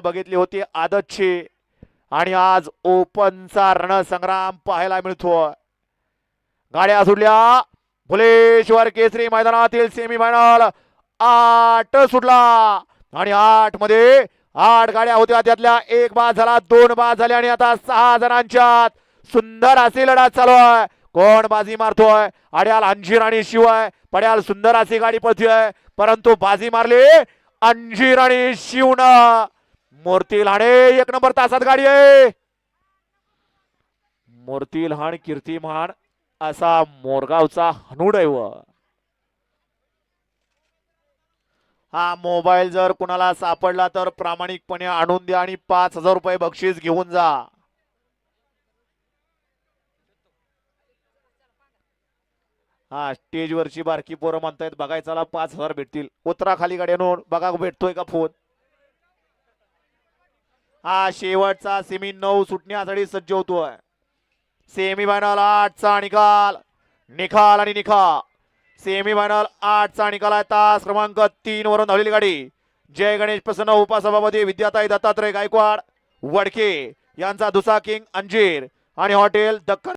बघितली होती आदतची आणि आज ओपनचा रणसंग्राम पाहायला मिळतोय. गाड्या सुटल्या. भुलेश्वर केसरी मैदानातील सेमीफायनल 8 सुटला आणि 8 मध्ये 8 गाड्या होत्या, त्यातल्या एक बाद झाला, 2 बाद झाले आणि आता 6 जणांच्यात सुंदर अशी लढत चालू आहे. कोण बाजी मारतोय? अड्याल अंजीर आणि शिवाय पड्याल सुंदर अशी गाडी पळतोय, परंतु बाजी मारली अंजीर आणि शिवनं. मूर्ती लहाणे 1 नंबर तासात गाडी आहे. मूर्ती लहान कीर्तिमान असा मोरगावचा हनुड आहे. हा मोबाईल जर कुणाला सापडला तर प्रामाणिकपणे आणून द्या आणि 5,000 रुपये बक्षीस घेऊन जा. हा स्टेजवरची बारकी पोरं म्हणतायत बघायचाला 5,000 भेटतील. उतरा खाली गाड्यानं, बघा भेटतोय का फोन. हा शेवटचा सेमी 9 सुटण्यासाठी सज्ज होतोय. सेमीफायनल 8चा निकाल, निकाल आणि निकाल. सेमीफायनल 8चा निकाल आहे. तास क्रमांक 3 वरून धावलेली गाडी जय गणेश प्रसन्न उपसभापती विद्याताई दत्तात्रय गायकवाड वडके यांचा दुसा किंग अंजीर आणि हॉटेल दक्कन